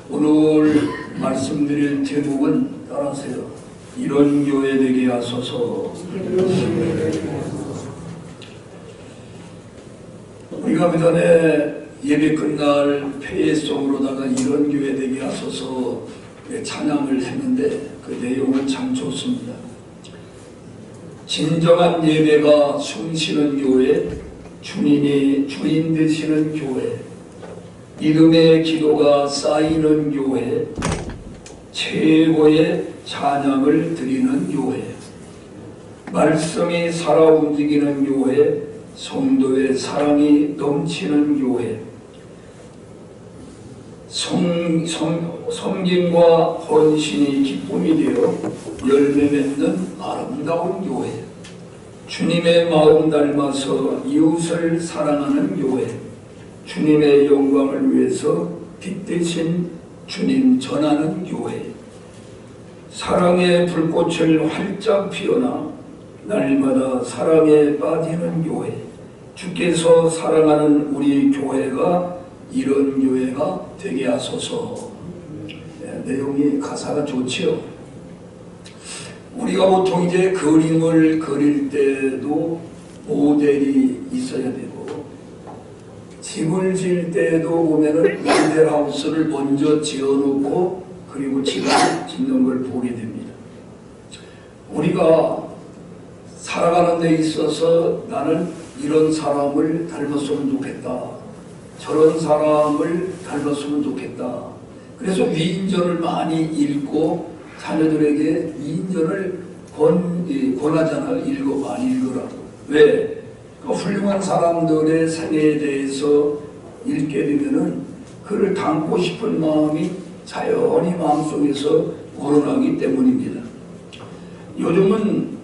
오늘 말씀드릴 제목은 따라하세요. 이런 교회 되게 하소서. 우리가 그 전에 예배 끝날 폐회송으로다가 이런 교회 되게 하소서 찬양을 했는데 그 내용은 참 좋습니다. 진정한 예배가 숨쉬는 교회, 주님이 주인 되시는 교회, 믿음의 기도가 쌓이는 교회, 최고의 찬양을 드리는 교회, 말씀이 살아 움직이는 교회, 성도의 사랑이 넘치는 교회, 섬김과 헌신이 기쁨이 되어 열매 맺는 아름다운 교회, 주님의 마음 닮아서 이웃을 사랑하는 교회, 주님의 영광을 위해서 빛 대신 주님 전하는 교회, 사랑의 불꽃을 활짝 피워나 날마다 사랑에 빠지는 교회, 주께서 사랑하는 우리 교회가 이런 교회가 되게 하소서. 내용이 가사가 좋지요. 우리가 보통 이제 그림을 그릴 때도 모델이 있어야 되고, 집을 지을 때도 보면은 모델하우스를 먼저 지어놓고 그리고 집을 짓는 걸 보게 됩니다. 우리가 살아가는 데 있어서 나는 이런 사람을 닮았으면 좋겠다, 저런 사람을 닮았으면 좋겠다. 그래서 위인전을 많이 읽고 자녀들에게 위인전을 권하잖아요. 많이 읽으라고. 왜? 훌륭한 사람들의 생애에 대해서 읽게 되면은 그를 닮고 싶은 마음이 자연히 마음속에서 우러나기 때문입니다. 요즘은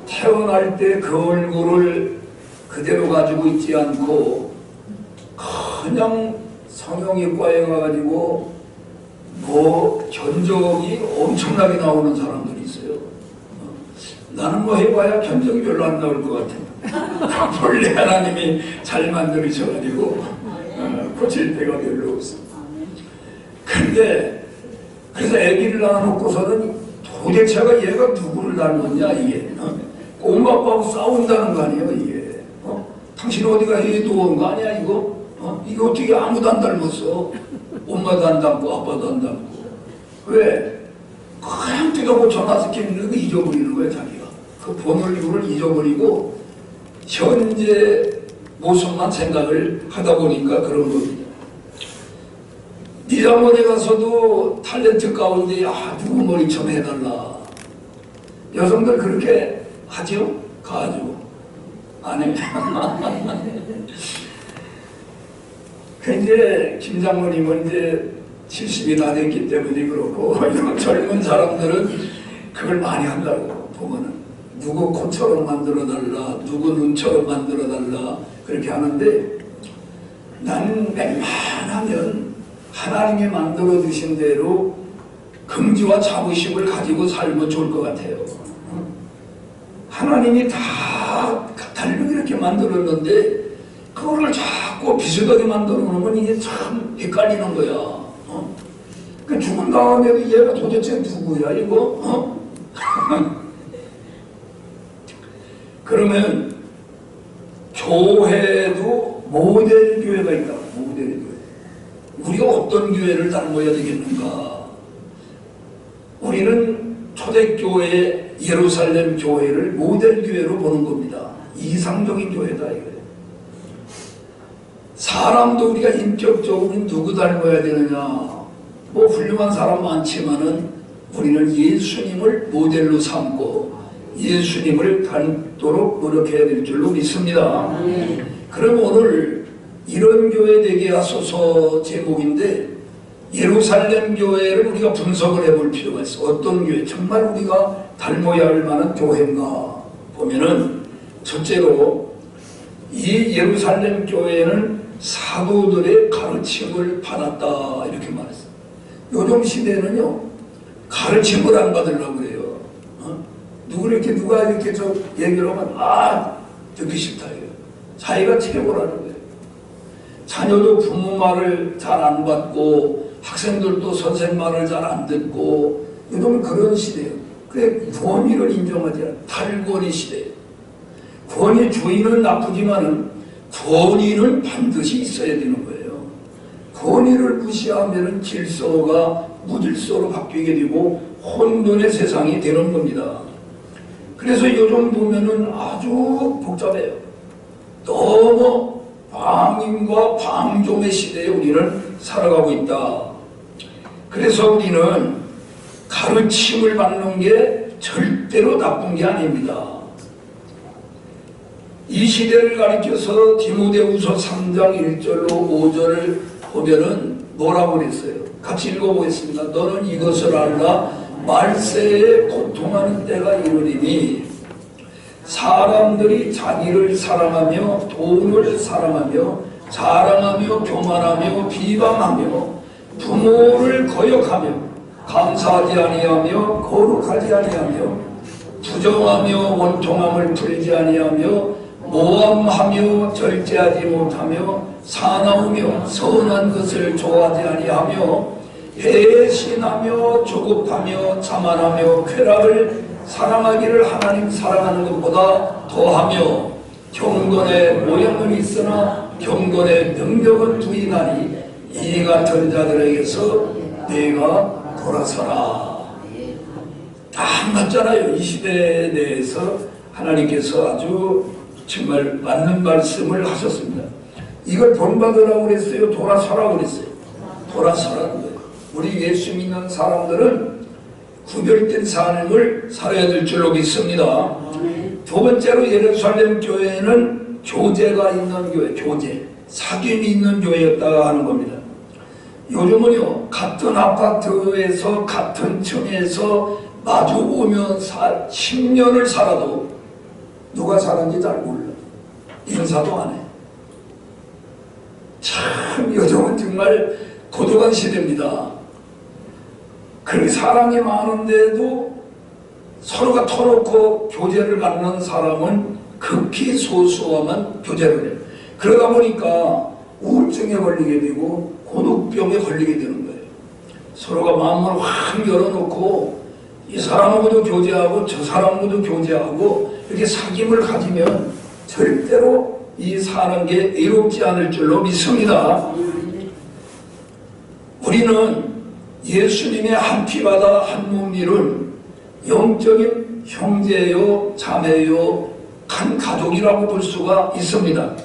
태어날 때 그 얼굴을 그대로 가지고 있지 않고 그냥 성형외과에 가가지고 견적이 엄청나게 나오는 사람들이 있어요. 나는 해봐야 견적이 별로 안 나올 것 같아요. 본래 하나님이 잘 만들으셔가지고 고칠 데가 별로 없어요. 근데 그래서 아기를 낳아놓고서는 도대체가 얘가 누구를 닮았냐 이게. 엄마 아빠하고 싸운다는 거 아니에요 이게. 당신 어디가 해도 온 거 아니야 이거? 이게 어떻게 아무도 안 닮았어? 엄마도 안 닮고 아빠도 안 닮고. 왜? 그냥 뜯어고 전화 시키는 거 잊어버리는 거야 자기가. 그 본 얼굴을 잊어버리고 현재 모습만 생각을 하다 보니까 그런 겁니다. 니장원에 가서도 탤런트 가운데 누구 머리 좀 해달라. 여성들 그렇게 하죠? 가죠. 안 해. 이제 김장모님은 이제 70이 다 됐기 때문에 그렇고, 이런 젊은 사람들은 그걸 많이 한다고 보면은 누구 코처럼 만들어달라, 누구 눈처럼 만들어달라 그렇게 하는데, 나는 웬만하면 하나님이 만들어 주신 대로 긍지와 자부심을 가지고 살면 좋을 것 같아요. 하나님이 다 다르게 이렇게 만들었는데 그거를 자꾸 비슷하게 만들어 놓으면 이게 참 헷갈리는 거야. 그 죽은 다음에도 얘가 도대체 누구야 이거? 그러면 교회도 모델 교회가 있다. 모델 교회. 우리가 어떤 교회를 닮아야 되겠는가? 우리는 초대교회 예루살렘 교회를 모델 교회로 보는 겁니다. 이상적인 교회다 이거예요. 사람도 우리가 인격적으로 누구 닮아야 되느냐? 훌륭한 사람 많지만은 우리는 예수님을 모델로 삼고 예수님을 닮도록 노력해야 될 줄로 믿습니다. 그럼 오늘 이런 교회 되게 하소서 제목인데, 예루살렘 교회를 우리가 분석을 해볼 필요가 있어. 어떤 교회, 정말 우리가 닮아야 할 만한 교회인가 보면은, 첫째로 이 예루살렘 교회는 사도들의 가르침을 받았다 이렇게 말했어요. 요즘 시대는요 가르침을 안 받으려고 그래요. 누가 이렇게 얘기를 하면 듣기 싫다 이거예요. 자기가 최고라는 거예요. 자녀도 부모 말을 잘 안 받고 학생들도 선생 말을 잘 안 듣고 요즘 그런 시대예요. 그래 권위를 인정하지 않아요. 탈권위 시대예요. 권위 주인은 나쁘지만은 권위는 반드시 있어야 되는 거예요. 권위를 무시하면 질서가 무질서로 바뀌게 되고 혼돈의 세상이 되는 겁니다. 그래서 요즘 보면은 아주 복잡해요. 너무 방임과 방종의 시대에 우리는 살아가고 있다. 그래서 우리는 가르침을 받는 게 절대로 나쁜 게 아닙니다. 이 시대를 가리켜서 디모데후서 3장 1절로 5절을 보면은 뭐라고 그랬어요? 같이 읽어보겠습니다. 너는 이것을 알라. 말세에 고통하는 때가 이르리니 사람들이 자기를 사랑하며 돈을 사랑하며 자랑하며 교만하며 비방하며 부모를 거역하며 감사하지 아니하며 거룩하지 아니하며 부정하며 원통함을 풀지 아니하며 모함하며 절제하지 못하며 사나우며 선한 것을 좋아하지 아니하며 배신하며 조급하며 자만하며 쾌락을 사랑하기를 하나님 사랑하는 것보다 더하며 경건의 모양은 있으나 경건의 능력은 부인하니 이 같은 자들에게서 내가 돌아서라. 다 맞잖아요. 이 시대에 대해서 하나님께서 아주 정말 맞는 말씀을 하셨습니다. 이걸 본받으라고 그랬어요? 돌아서라고 그랬어요? 돌아서라는 거예요. 우리 예수 믿는 사람들은 구별된 삶을 살아야 될 줄로 믿습니다. 두 번째로 예루살렘 교회는 교제가 있는 교회, 교제, 사귐이 있는 교회였다 하는 겁니다. 요즘은요, 같은 아파트에서 같은 층에서 마주보며 10년을 살아도 누가 사는지 잘 몰라. 인사도 안 해. 참 요즘은 정말 고독한 시대입니다. 그렇게 사랑이 많은데도 서로가 터놓고 교제를 갖는 사람은 극히 소수와만 교제를 해요. 그러다 보니까 우울증에 걸리게 되고 고독병에 걸리게 되는 거예요. 서로가 마음을 확 열어놓고 이 사람하고도 교제하고 저 사람하고도 교제하고 이렇게 사귐을 가지면 절대로 이 사는 게 이롭지 않을 줄로 믿습니다. 우리는 예수님의 한 피바다 한 몸 이룬 영적인 형제요 자매요 한 가족이라고 볼 수가 있습니다.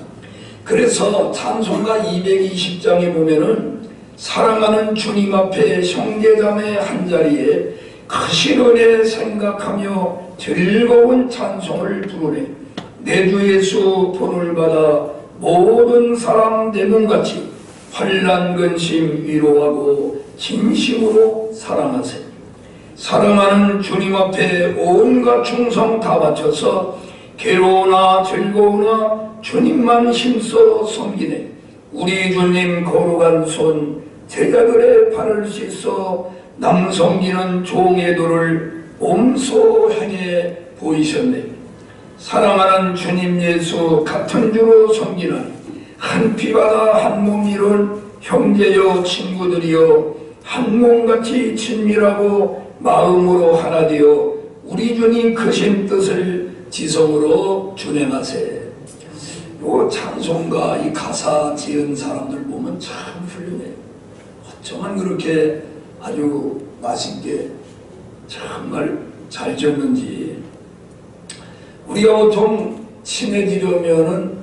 그래서 찬송가 220장에 보면은 사랑하는 주님 앞에 형제자매 한자리에 크신 은혜 생각하며 즐거운 찬송을 부르네. 내 주 예수 본을 받아 모든 사람 내 몸같이 환난 근심 위로하고 진심으로 사랑하세요. 사랑하는 주님 앞에 온갖 충성 다 바쳐서 괴로우나 즐거우나 주님만 힘써 섬기네. 우리 주님 거룩한 손 제자들의 발을 씻어 남 섬기는 종의 도를 몸소 행해 보이셨네. 사랑하는 주님 예수 같은 주로 섬기는 한 피바다 한 몸 이룬 형제여 친구들이여 한 몸같이 친밀하고 마음으로 하나 되어 우리 주님 크신 뜻을 지성으로 준행하세. 요 찬송가 이 가사 지은 사람들 보면 참 훌륭해요. 어쩌면 그렇게 아주 맛있게 정말 잘 지었는지. 우리가 보통 친해지려면은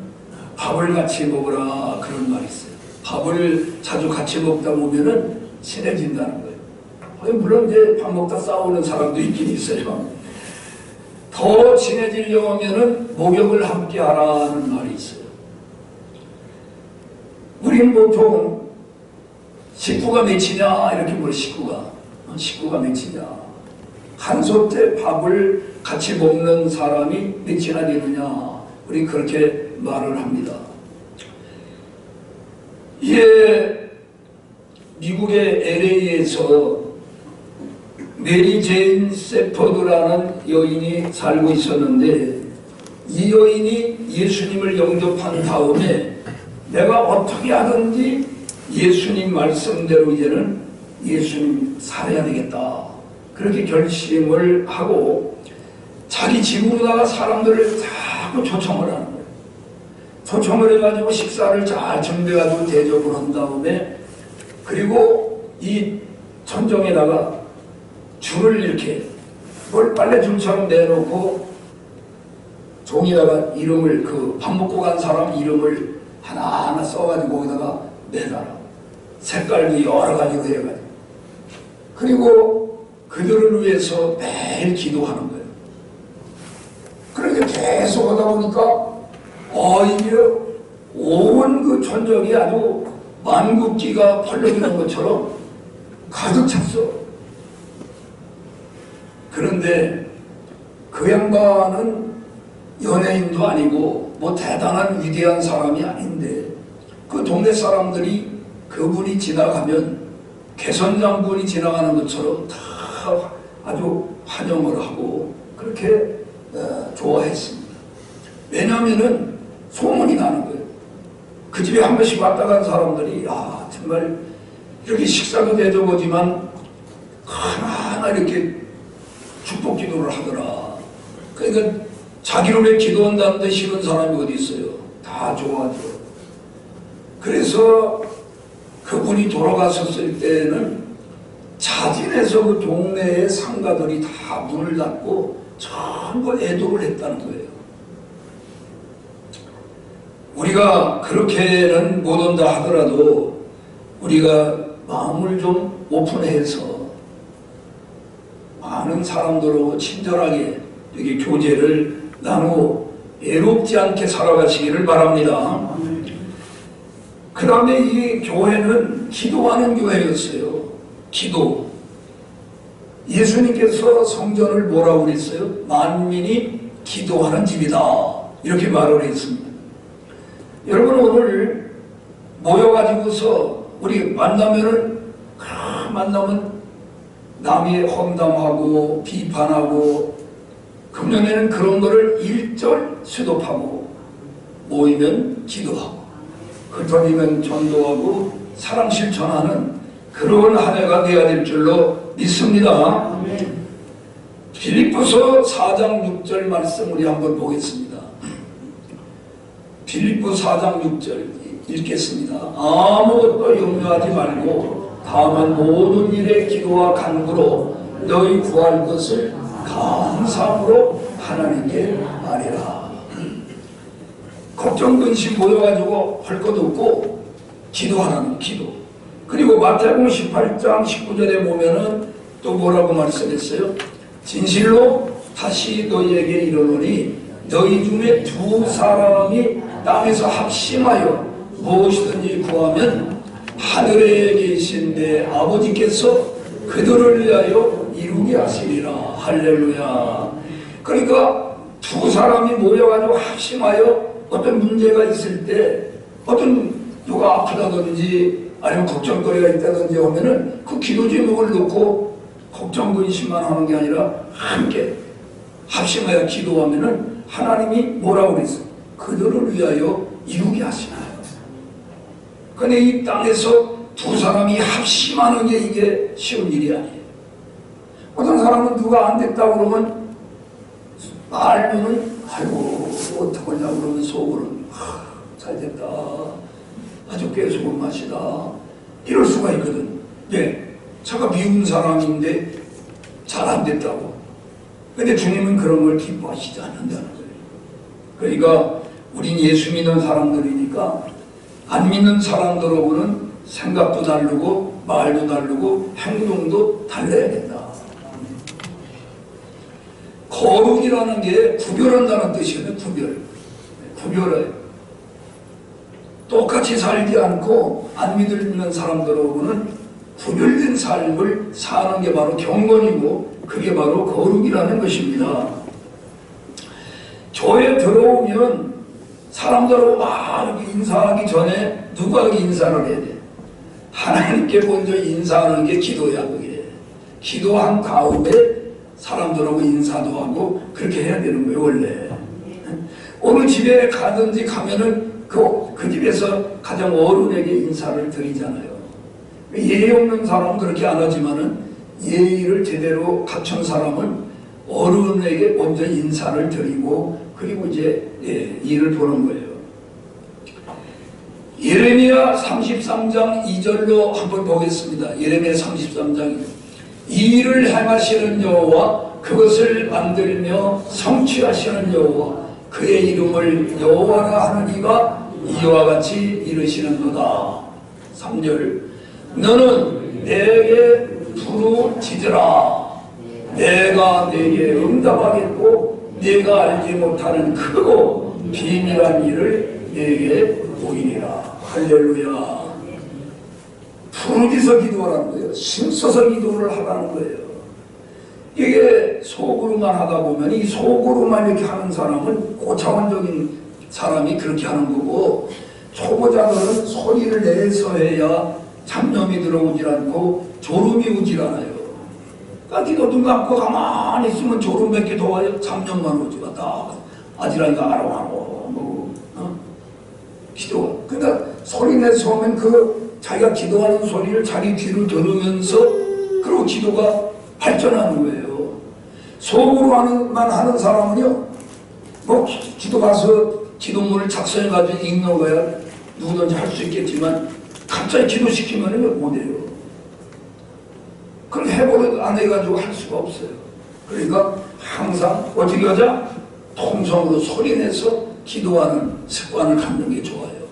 밥을 같이 먹으라 그런 말이 있어요. 밥을 자주 같이 먹다 보면은 친해진다는 거예요. 물론 이제 밥 먹다 싸우는 사람도 있긴 있어요. 더 친해지려면은 목욕을 함께 하라는 말이 있어요. 우리는 보통 식구가 몇이냐 이렇게 물어. 식구가 몇이냐. 한솥 때 밥을 같이 먹는 사람이 몇이나 되느냐. 우리 그렇게 말을 합니다. 이게 미국의 LA에서 메리 제인 세퍼드라는 여인이 살고 있었는데 이 여인이 예수님을 영접한 다음에 내가 어떻게 하든지 예수님 말씀대로 이제는 예수님 살아야 되겠다. 그렇게 결심을 하고 자기 집으로다가 사람들을 자꾸 초청을 하는 거예요. 초청을 해가지고 식사를 잘 준비해가지고 대접을 한 다음에 그리고 이 천정에다가 줄을 이렇게 뭘 빨래줄처럼 내놓고 종이에다가 이름을 그 밥 먹고 간 사람 이름을 하나하나 써가지고 거기다가 매달아. 색깔도 여러 가지로 해가지고. 그리고 그들을 위해서 매일 기도하는 거예요. 그렇게 계속 하다 보니까 이게 온 그 천정이 아주 만국기가 펄럭이는 것처럼 가득 찼어. 그런데 그 양반은 연예인도 아니고 뭐 대단한 위대한 사람이 아닌데 그 동네 사람들이 그분이 지나가면 개선장군이 지나가는 것처럼 다 아주 환영을 하고 그렇게 좋아했습니다. 왜냐하면은 소문이 나는 거예요. 그 집에 한 번씩 왔다 간 사람들이 정말 이렇게 식사도 대접하지만 하나하나 이렇게 축복 기도를 하더라. 그러니까 자기를 위해 기도한다는데 싫은 사람이 어디 있어요. 다 좋아하죠. 그래서 그분이 돌아가셨을 때는 자진해서 그 동네의 상가들이 다 문을 닫고 전부 애도를 했다는 거예요. 우리가 그렇게는 못 온다 하더라도 우리가 마음을 좀 오픈해서 많은 사람들하고 친절하게 이렇게 교제를 나누고 애롭지 않게 살아가시기를 바랍니다. 그 다음에 이 교회는 기도하는 교회였어요. 기도. 예수님께서 성전을 뭐라고 그랬어요? 만민이 기도하는 집이다. 이렇게 말을 했습니다. 여러분 오늘 모여가지고서 우리 만나면 남이 험담하고 비판하고 금년에는 그런 거를 일절 수도하고 모이면 기도하고 흩어지면 전도하고 사랑 실천하는 그런 한 해가 되어야 될 줄로 믿습니다. 빌립보서 4장 6절 말씀 우리 한번 보겠습니다. 빌립보 4장 6절 읽겠습니다. 아무것도 염려하지 말고 다만 모든 일에 기도와 간구로 너희 구할 것을 감사함으로 하나님께 아뢰라. 걱정 근심 모여가지고 할 것 없고 기도하라는 기도. 그리고 마태복음 18장 19절에 보면은 또 뭐라고 말씀했어요? 진실로 다시 너희에게 이르노니 너희 중에 두 사람이 땅에서 합심하여 무엇이든지 구하면 하늘에 계신 내 아버지께서 그들을 위하여 이루게 하시리라. 할렐루야. 그러니까 두 사람이 모여가지고 합심하여 어떤 문제가 있을 때 어떤 누가 아프다든지 아니면 걱정거리가 있다든지 하면은 그 기도 제목을 놓고 걱정 근심만 하는 게 아니라 함께 합심하여 기도하면은 하나님이 뭐라고 그랬어요? 그들을 위하여 이루게 하시나요? 근데 이 땅에서 두 사람이 합심하는 게 이게 쉬운 일이 아니에요. 어떤 사람은 누가 안 됐다고 그러면 알면은 아이고 어떡하냐 그러면 속으로는 잘 됐다. 아주 깨소금 맛이다. 이럴 수가 있거든. 네, 차가 미운 사람인데 잘 안 됐다고. 근데 주님은 그런 걸 기뻐하시지 않는다는 거예요. 그러니까 우린 예수 믿는 사람들이니까 안 믿는 사람들하고는 생각도 다르고 말도 다르고 행동도 달라야 된다. 거룩이라는 게 구별한다는 뜻이에요. 구별해. 똑같이 살지 않고 안 믿는 사람들하고는 구별된 삶을 사는 게 바로 경건이고 그게 바로 거룩이라는 것입니다. 교회에 들어오면 사람들하고 막 인사하기 전에 누구에게 인사를 해야 돼? 하나님께 먼저 인사하는 게 기도야. 그게 기도한 가운데 사람들하고 인사도 하고 그렇게 해야 되는 거예요. 원래 오늘 집에 가든지 가면은 그 집에서 가장 어른에게 인사를 드리잖아요. 예의 없는 사람은 그렇게 안 하지만은 예의를 제대로 갖춘 사람은 어른에게 먼저 인사를 드리고 그리고 이제 일을 보는 거예요. 예레미야 33장 2절로 한번 보겠습니다. 예레미야 33장 이 일을 행하시는 여호와 그것을 만들며 성취하시는 여호와 그의 이름을 여호와라 하는 이가 이와 같이 이르시는도다. 3절 너는 내게 부르짖으라. 내가 내게 응답하겠고 내가 알지 못하는 크고 비밀한 일을 내게 보이리라. 할렐루야. 부르짖어 기도하라는 거예요. 힘써서 기도를 하라는 거예요. 이게 속으로만 하다 보면 이 속으로만 이렇게 하는 사람은 고차원적인 사람이 그렇게 하는 거고, 초보자들은 소리를 내서 해야 잡념이 들어오질 않고 졸음이 오질 않아요. 그러니까 기도 눈 감고 가만히 있으면 졸음 몇 개 더 와요. 잡념만 오지 다 아지랑이가 아롱아롱 기도가. 그러니까 소리 내서 하면 그 자기가 기도하는 소리를 자기 귀로 들으면서 그리고 기도가 발전하는 거예요. 속으로만 하는 사람은요, 뭐 기도 가서 기도문을 작성해가지고 읽는 거야 누구든지 할 수 있겠지만 갑자기 기도시키면 못해요. 그걸 해보려도 안 해가지고 할 수가 없어요. 그러니까 항상 어떻게 하자? 통성으로 소리내서 기도하는 습관을 갖는 게 좋아요.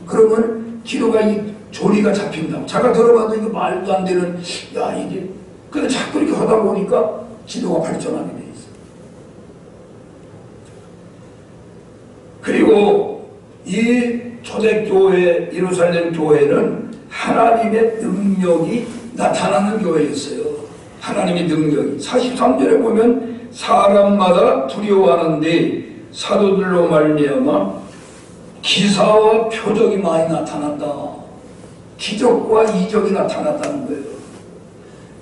그러면 기도가 이 조리가 잡힌다고. 제가 들어봐도 이거 말도 안 되는, 야 이게 근데 자꾸 이렇게 하다 보니까 기도가 발전하게 돼 있어요. 그리고 이 초대교회, 예루살렘 교회는 하나님의 능력이 나타나는 교회였어요. 하나님의 능력이. 43절에 보면 사람마다 두려워하는데 사도들로 말미암아 기사와 표적이 많이 나타났다. 기적과 이적이 나타났다는 거예요.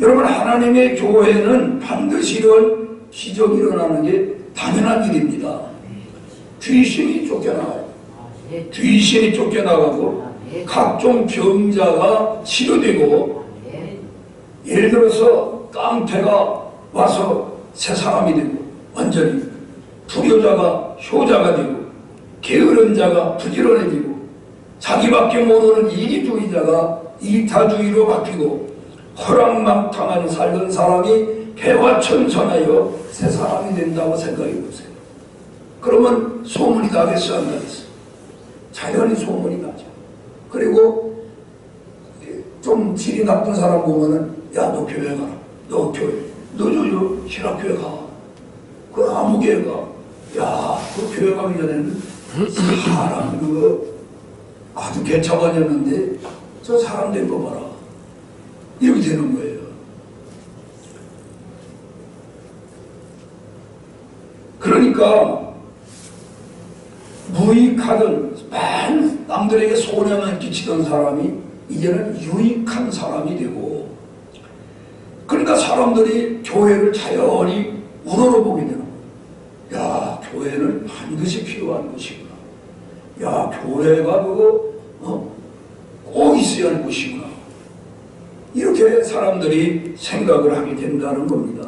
여러분, 하나님의 교회는 반드시 이런 기적이 일어나는 게 당연한 일입니다. 귀신이 쫓겨나가요. 귀신이 쫓겨나가고 각종 병자가 치료되고, 예를 들어서 깡패가 와서 새 사람이 되고, 완전히 불효자가 효자가 되고, 게으른 자가 부지런해지고, 자기밖에 모르는 이기주의자가 이타주의로 바뀌고, 허랑망탕한 살던 사람이 개화천선하여 새 사람이 된다고 생각해 보세요. 그러면 소문이 나겠어, 안 나겠어? 자연히 소문이 나죠. 그리고 좀 질이 나쁜 사람 보면은, 야, 너 교회 가라. 너 교회, 너 신학교회 가. 그 아무개회 가. 야, 그 교회 가기 전에는 사람 그거 아주 개차반이었는데 저 사람 된 거 봐라. 이렇게 되는 거예요. 그러니까 무익하던 맨 남들에게 손해만 끼치던 사람이 이제는 유익한 사람이 되고, 그러니까 사람들이 교회를 자연히 우러러보게 되는 거예요. 야, 교회는 반드시 필요한 곳이구나. 야, 교회가 그거 꼭 있어야 할 곳이구나. 이렇게 사람들이 생각을 하게 된다는 겁니다.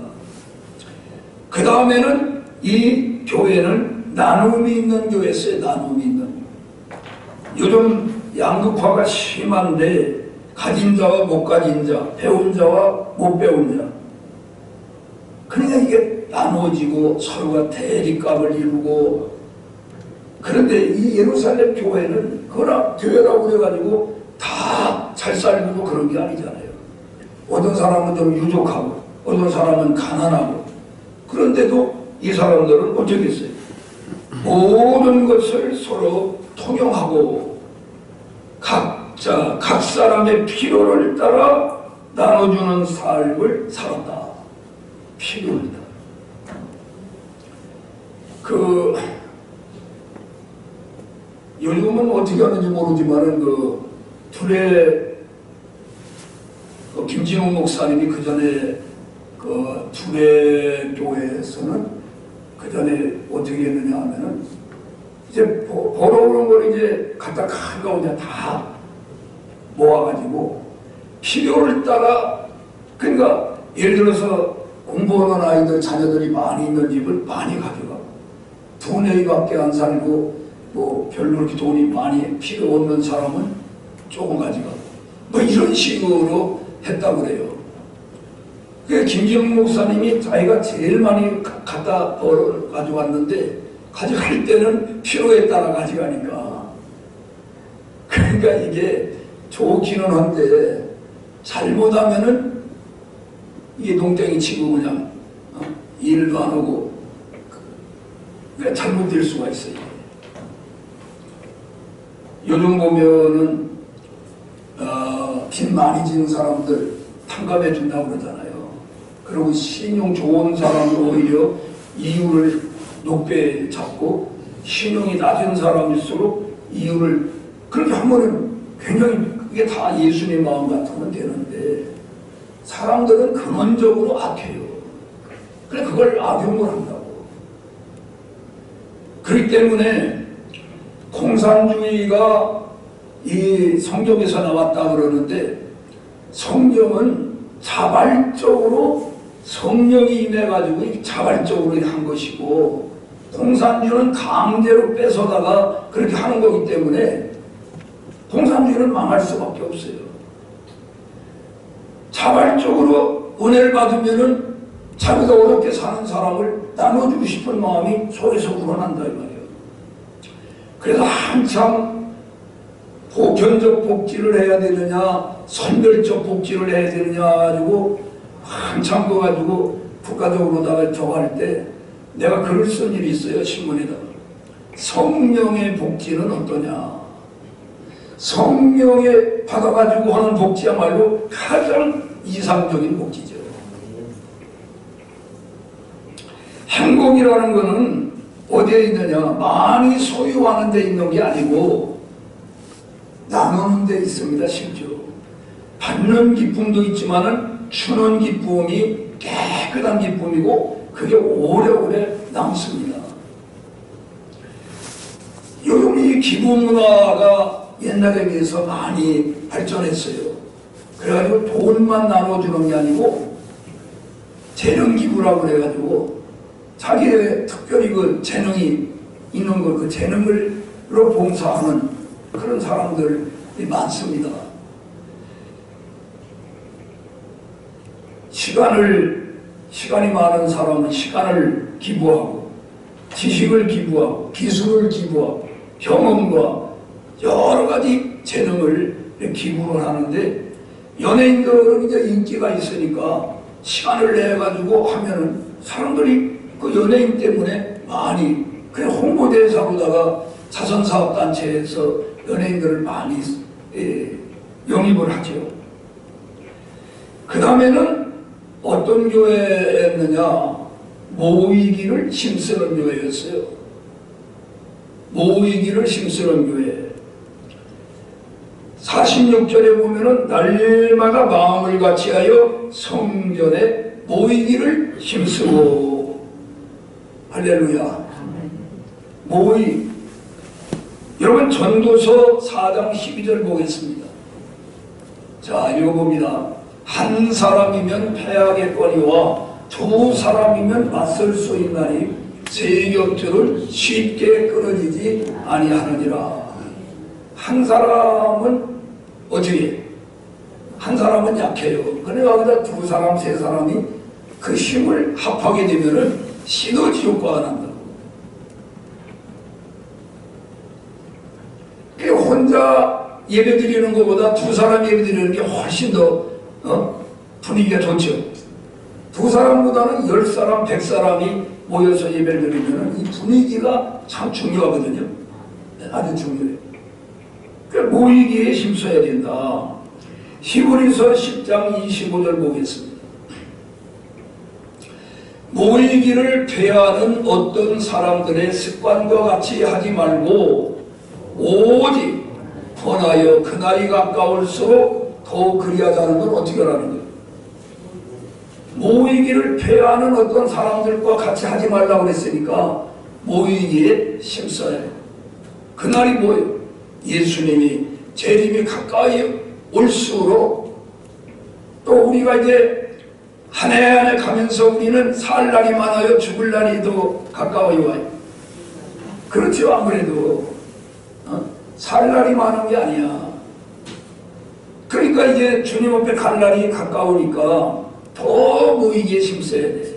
그 다음에는 이 교회는 나눔이 있는 교회였어요. 나눔이 있는. 요즘 양극화가 심한데 가진 자와 못 가진 자, 배운 자와 못 배운 자. 그러니까 이게 나눠지고 서로가 대립감을 이루고. 그런데 이 예루살렘 교회는 그러나 교회라고 그래가지고 다 잘 살고 그런 게 아니잖아요. 어떤 사람은 좀 유족하고 어떤 사람은 가난하고, 그런데도 이 사람들은 어떻게 했어요? 모든 것을 서로 통용하고 각자 각 사람의 필요를 따라 나눠주는 삶을 살았다. 필요합니다. 요즘은 어떻게 하는지 모르지만은 김진웅 목사님이 그 전에 투례 교회에서는 그 전에 어떻게 했느냐 하면은 이제 벌어오는 걸 이제 갖다 한가운데 다 모아가지고 필요를 따라, 그러니까 예를 들어서 공부하는 아이들 자녀들이 많이 있는 집을 많이 가져가, 두뇌밖에 안 살고 뭐 별로 그렇게 돈이 많이 필요 없는 사람은 조금 가져가, 뭐 이런 식으로 했다고 그래요. 그 김지영 목사님이 자기가 제일 많이 갖다 벌어 가져왔는데, 가져갈 때는 필요에 따라 가져가니까, 그러니까 이게 좋기는 한데 잘못하면은 이게 농땡이 치고 그냥 일도 안 하고 그냥 잘못될 수가 있어요. 요즘 보면은 빚 많이 지는 사람들 탕감해 준다고 그러잖아요. 그리고 신용 좋은 사람은 오히려 이율을 높게 잡고, 신용이 낮은 사람일수록 이율을 그렇게 하면은 굉장히 그게 다 예수님의 마음 같으면 되는데, 사람들은 근원적으로 악해요. 그래 그걸 악용을 한다고. 그렇기 때문에 공산주의가 이 성경에서 나왔다 그러는데, 성경은 자발적으로 성령이 임해가지고 자발적으로 한 것이고, 공산주의는 강제로 뺏어다가 그렇게 하는 거기 때문에 공산주의는 망할 수밖에 없어요. 자발적으로 은혜를 받으면은 자기가 어렵게 사는 사람을 나눠주고 싶은 마음이 속에서 우러난다 이 말이에요. 그래서 한참 보편적 복지를 해야 되느냐, 선별적 복지를 해야 되느냐 가지고 한참 거 가지고 국가적으로다가 저할 때 내가 글을 쓴 일이 있어요. 신문에다가. 성령의 복지는 어떠냐. 성령에 받아가지고 하는 복지야말로 가장 이상적인 복지죠. 행복이라는 것은 어디에 있느냐, 많이 소유하는 데 있는 게 아니고 나누는 데 있습니다. 실제로 받는 기쁨도 있지만은 주는 기쁨이 깨끗한 기쁨이고, 그게 오래오래 남습니다. 요즘 이 기부 문화가 옛날에 비해서 많이 발전했어요. 그래가지고 돈만 나눠주는 게 아니고 재능 기부라고 그래가지고 자기의 특별히 그 재능이 있는 걸, 그 재능으로 봉사하는 그런 사람들이 많습니다. 시간이 많은 사람은 시간을 기부하고, 지식을 기부하고, 기술을 기부하고, 경험과 여러 가지 재능을 기부를 하는데, 연예인들은 이제 인기가 있으니까 시간을 내가지고 하면은 사람들이 그 연예인 때문에 많이, 그냥 홍보대사로다가 자선사업단체에서 연예인들을 많이 영입을 하죠. 그 다음에는 어떤 교회였느냐, 모이기를 힘쓰는 교회였어요. 모이기를 힘쓰는 교회. 46절에 보면은 날마다 마음을 같이하여 성전에 모이기를 힘쓰고. 할렐루야. 모이. 여러분 전도서 4장 12절 보겠습니다. 자, 읽어봅니다. 한 사람이면 패하겠거니와 두 사람이면 맞설 수 있나니 세 곁을 쉽게 끊어지지 아니하느니라. 한 사람은 어떻게? 한 사람은 약해요. 그러니까 거기다 두 사람, 세 사람이 그 힘을 합하게 되면은 시너지 효과가 난다고. 혼자 예배 드리는 것보다 두 사람 예배 드리는 게 훨씬 더 분위기가 좋죠. 두 사람보다는 10사람, 100사람이 모여서 예배를 드리면 이 분위기가 참 중요하거든요. 아주 중요해요. 그러니까 모이기에 힘써야 된다. 히브리서 10장 25절 보겠습니다. 모이기를 폐하는 어떤 사람들의 습관과 같이 하지 말고 오직 번하여 그날이 가까울수록 더욱 그리하자는 건 어떻게 하라는 거예요? 모이기를 폐하는 어떤 사람들과 같이 하지 말라고 그랬으니까 모이기에 힘써야 해요. 그날이 뭐예요? 예수님이 재림이 가까이 올수록 또 우리가 이제 한 해 한 해 가면서 우리는 살 날이 많아요? 죽을 날이 더 가까이 와요? 그렇죠. 아무래도 살 날이 많은 게 아니야. 그러니까 이제 주님 앞에 갈 날이 가까우니까 더 모이기에 힘써야 돼.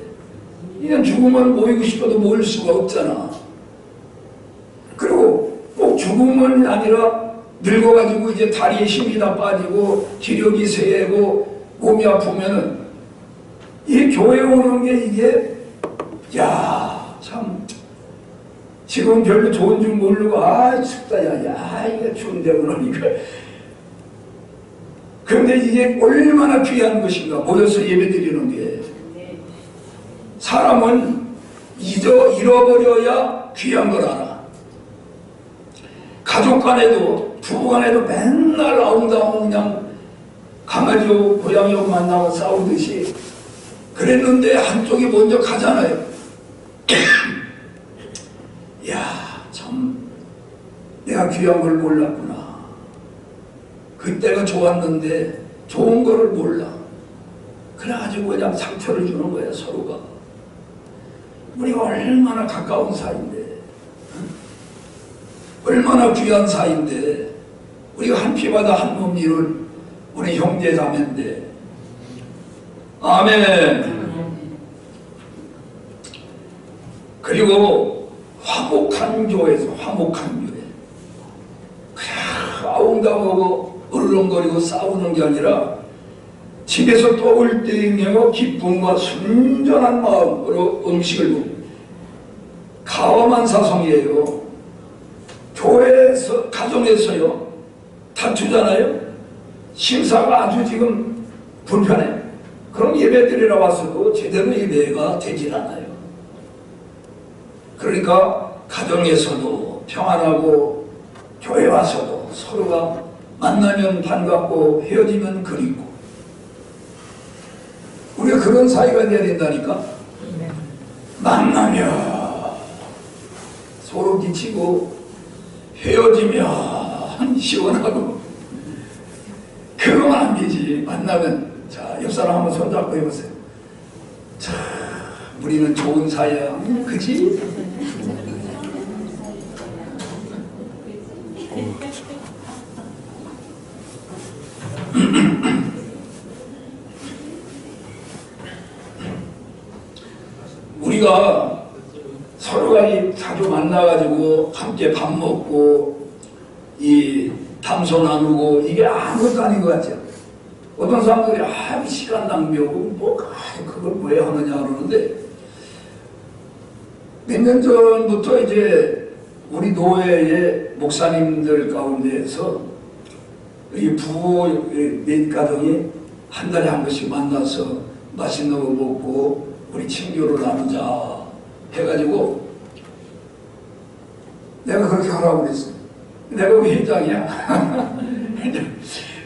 이제 죽으면 모이고 싶어도 모일 수가 없잖아. 그리고 꼭 죽음은 아니라 늙어가지고 이제 다리에 힘이 다 빠지고 기력이 세고 몸이 아프면은 이 교회 오는 게 이게 참 지금 별로 좋은 줄 모르고 춥다 야 이거 추운데 그러니까. 그런데 이게 얼마나 귀한 것인가. 모여서 예배드리는 게. 사람은 잃어버려야 귀한 걸 알아. 가족 간에도 부부 간에도 맨날 아웅다웅 그냥 강아지하고 고양이하고 만나고 싸우듯이 그랬는데 한쪽이 먼저 가잖아요. 야, 참 내가 귀한 걸 몰랐구나. 그때가 좋았는데 좋은 거를 몰라. 그래가지고 그냥 상처를 주는 거야, 서로가. 우리가 얼마나 가까운 사이인데, 얼마나 귀한 사이인데, 우리가 한 피바다 한 몸 이룬 우리 형제 자매인데. 아멘. 그리고 화목한 교회에서 화목한 교회. 그냥 아웅다웅하고 얼렁거리고 싸우는 게 아니라 집에서 떠올 때이며 기쁨과 순전한 마음으로 음식을 먹고 가와만사성이에요. 교회에서 가정에서요 다투잖아요. 심사가 아주 지금 불편해. 그럼 예배드리러 왔어도 제대로 예배가 되질 않아요. 그러니까 가정에서도 평안하고 교회 와서도 서로가 만나면 반갑고 헤어지면 그립고 우리가 그런 사이가 돼야 된다니까. 만나면 서로 기치고 헤어지면 시원하고 그러면 안 되지. 만나면 자, 옆 사람 한번 손잡고 해보세요. 자, 우리는 좋은 사이야. 그치? 우리가 서로가 자주 만나가지고 함께 밥 먹고 이 담소 나누고 이게 아무것도 아닌 것 같아요. 어떤 사람들이 시간 낭비하고 그걸 왜 하느냐 그러는데 몇 년 전부터 이제 우리 노회의 목사님들 가운데에서 이 부부 몇 가정이 한 달에 한 번씩 만나서 맛있는 거 먹고 우리 친교를 나누자 해가지고 내가 그렇게 하라고 그랬어. 내가 왜 회장이야?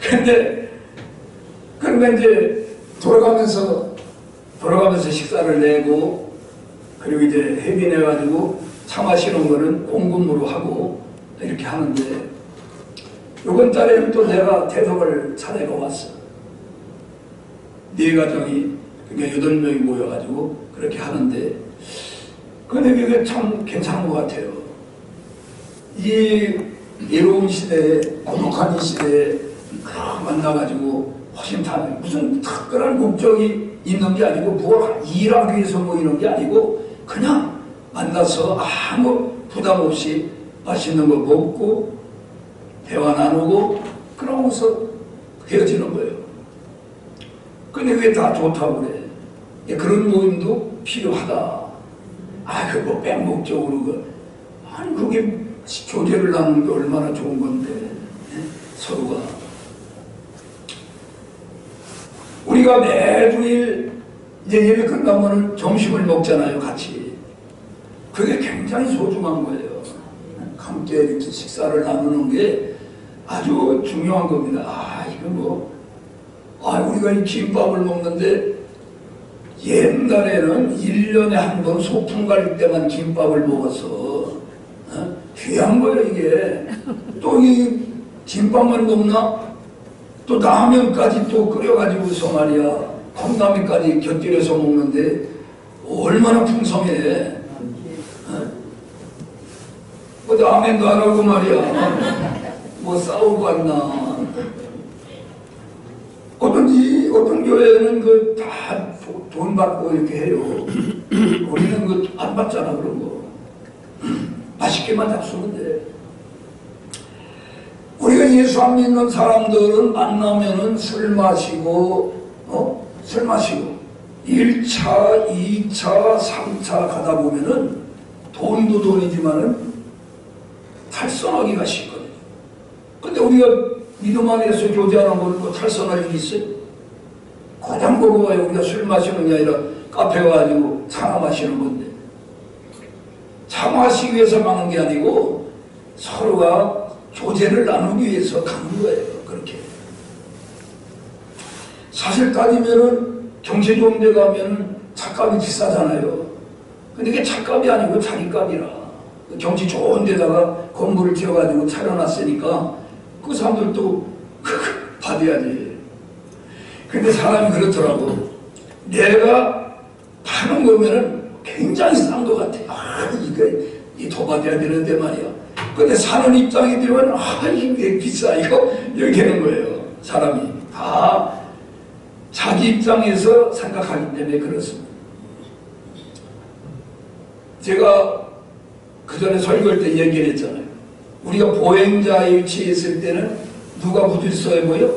근데 그러니까 이제 돌아가면서 식사를 내고 그리고 이제 해빈해가지고 차 마시는 거는 공금으로 하고 이렇게 하는데 이번 달에는 또 내가 대석을 차례가 왔어. 네 가정이 그러니까 8명이 모여가지고 그렇게 하는데 근데 그게 참 괜찮은 것 같아요. 이 외로운 시대에 고독한 이 시대에 만나가지고 허심탄회 무슨 특별한 목적이 있는 게 아니고 뭘 일하기 위해서 모이는 게 아니고 그냥 만나서 아무 부담 없이 맛있는 거 먹고 대화 나누고 그러고서 헤어지는 거예요. 근데 그게 다 좋다고 그래. 그런 모임도 필요하다. 그거 뺑목적으로 아니 그게 교제를 나누는 게 얼마나 좋은 건데 서로가. 우리가 매주일 이제 예배 끝나면 점심을 먹잖아요, 같이. 그게 굉장히 소중한 거예요. 함께 이렇게 식사를 나누는 게 아주 중요한 겁니다. 우리가 이 김밥을 먹는데 옛날에는 1년에 한 번 소풍 갈 때만 김밥을 먹어서 귀한 거예요 이게. 또 이 김밥만 먹나? 또 라면까지 또 끓여가지고서 말이야 컵라면까지 곁들여서 먹는데 얼마나 풍성해. 뭐 라면도 안 하고 말이야 뭐 싸우고 왔나. 어떤 교회는 그 다 돈 받고 이렇게 해요. 우리는 그 안 받잖아 그런 거. 맛있게만 잡수면 돼. 우리가 예수 안 믿는 사람들은 만나면은 술 마시고, 술 마시고, 1차, 2차, 3차 가다 보면은 돈도 돈이지만은 탈선하기가 쉽거든요. 근데 우리가 믿음 안에서 교제하는 거는 뭐 탈선할 일이 있어요? 가장 보고 와요. 우리가 술 마시는 게 아니라 카페 가가지고 차 마시는 건데. 차 마시기 위해서 가는 게 아니고 서로가 교제를 나누기 위해서 가는 거예요. 그렇게. 사실 따지면은 경치 좋은 데 가면은 차값이 비싸잖아요. 근데 이게 차값이 아니고 자기값이라. 경치 좋은 데다가 건물을 지어가지고 차려놨으니까 그 사람들도 받아야지. 근데 사람이 그렇더라고. 내가 파는 거면은 굉장히 싼 것 같아. 이게 더 받아야 되는데 말이야. 근데 사는 입장이 되면 이게 비싸 이거 이렇게 하는 거예요. 사람이 다 자기 입장에서 생각하기 때문에 그렇습니다. 제가 그 전에 설교할 때 얘기를 했잖아요. 우리가 보행자의 위치에 있을 때는 누가 무질서해 보여?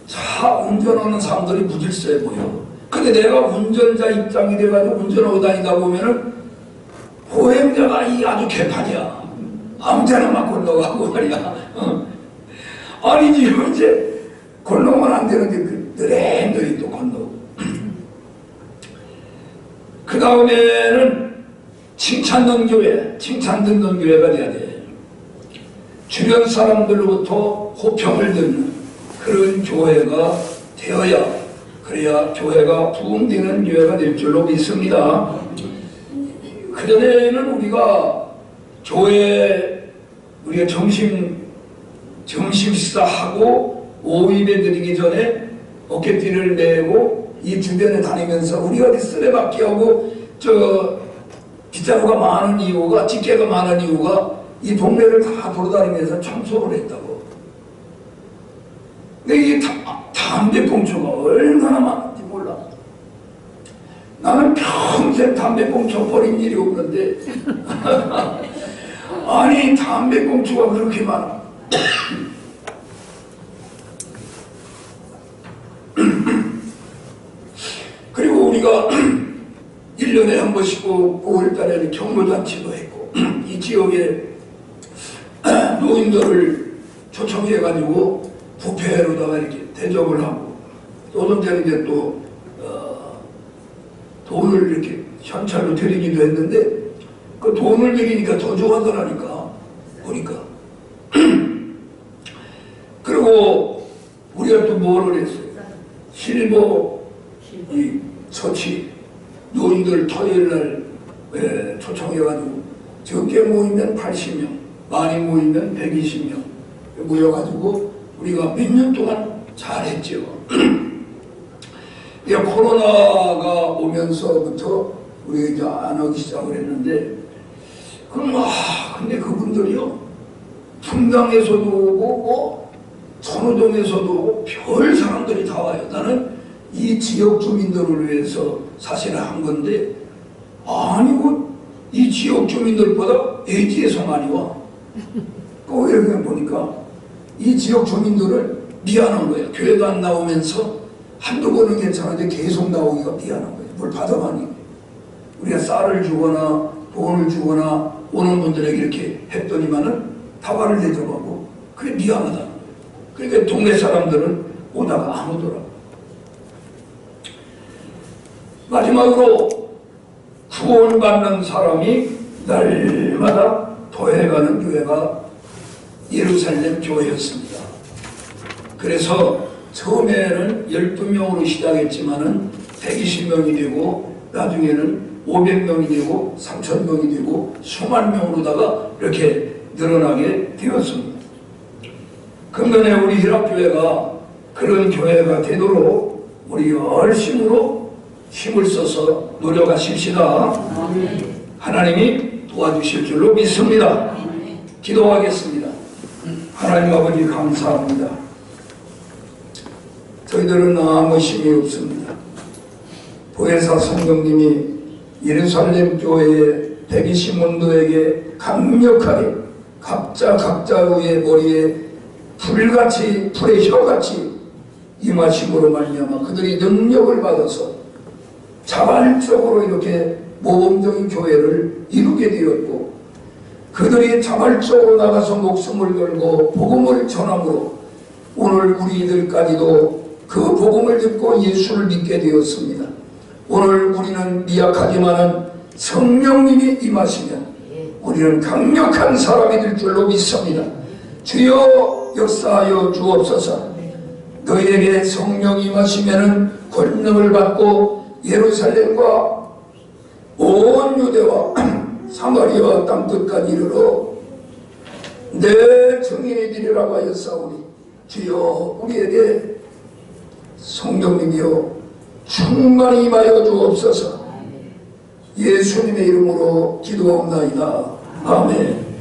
차 운전하는 사람들이 무질서해 보여. 근데 내가 운전자 입장이 돼가지고 운전하고 다니다 보면은 보행자가 이 아주 개판이야. 아무 데나 막 건너가고 말이야. 아니 지금 이제 건너면 안 되는데 그 느릿느릿 또 건너고. 그 다음에는 칭찬 듣는 교회, 칭찬 듣는 교회가 돼야 돼. 주변 사람들로부터 호평을 듣는 그런 교회가 되어야, 그래야 교회가 부흥되는 교회가 될 줄로 믿습니다. 그전에는 우리가 우리가 점심 식사하고 오입에 드리기 전에 어깨띠를 메고 이 주변에 다니면서 우리가 어디 쓰레받기 하고 빗자루가 많은 이유가, 집게가 많은 이유가 이 동네를 다 돌아다니면서 청소를 했다고. 근데 이 담배꽁초가 얼마나 많은지 몰라. 나는 평생 담배꽁초 버린 일이 없는데 아니 담배꽁초가 그렇게 많아. 그리고 우리가 1년에 한 번씩 9월달에는 경로잔치도 했고 이 지역에 노인들을 초청해가지고 부페로다가 이렇게 대접을 하고 어떤 때는 이제 또 돈을 이렇게 현찰로 드리기도 했는데 그 돈을 드리니까 더 좋아하더라니까 보니까. 그리고 우리가 또 뭐를 했어요? 실버 이 처치 노인들 토요일날 초청해가지고 적게 모이면 80명, 많이 모이면 120명 모여가지고 우리가 몇 년 동안 잘했죠. 코로나가 오면서부터 우리가 이제 안 하기 시작을 했는데, 근데 그분들이요, 분당에서도 오고, 선호동에서도 오고, 별 사람들이 다 와요. 나는 이 지역 주민들을 위해서 사실은 한 건데, 아니고, 이 지역 주민들보다 AG에서 많이 와. 왜 그냥 보니까, 이 지역 주민들을 미안한 거예요. 교회도 안 나오면서 한두 번은 괜찮은데 계속 나오기가 미안한 거예요. 뭘 받아가니. 우리가 쌀을 주거나 돈을 주거나 오는 분들에게 이렇게 했더니만은 다발을 대접하고 그게 미안하다는 거예요. 그러니까 동네 사람들은 오다가 안 오더라고요. 마지막으로 구원받는 사람이 날마다 도해가는 교회가 예루살렘 교회였습니다. 그래서 처음에는 12명으로 시작했지만은 120명이 되고 나중에는 500명이 되고 3,000명이 되고 수만 명으로다가 이렇게 늘어나게 되었습니다. 금년에 우리 희락교회가 그런 교회가 되도록 우리 열심으로 힘을 써서 노력하십시다. 하나님이 도와주실 줄로 믿습니다. 기도하겠습니다. 하나님 아버지 감사합니다. 저희들은 아무 힘이 없습니다. 보혜사 성령님이 예루살렘 교회의 120문도에게 강력하게 각자의 머리에 불같이 불의 혀같이 임하심으로 말미암아 그들이 능력을 받아서 자발적으로 이렇게 모범적인 교회를 이루게 되었고, 그들이 자발적으로 나가서 목숨을 걸고 복음을 전함으로 오늘 우리들까지도 그 복음을 듣고 예수를 믿게 되었습니다. 오늘 우리는 미약하지만은 성령님이 임하시면 우리는 강력한 사람이 될 줄로 믿습니다. 주여 역사하여 주옵소서. 너희에게 성령이 임하시면은 권능을 받고 예루살렘과 온 유대와 사마리아 땅 끝까지 이르러 내 증인이 되리라고 하였사오니 주여 우리에게 성령님이여 충만히 임하여 주옵소서. 예수님의 이름으로 기도하옵나이다. 아멘.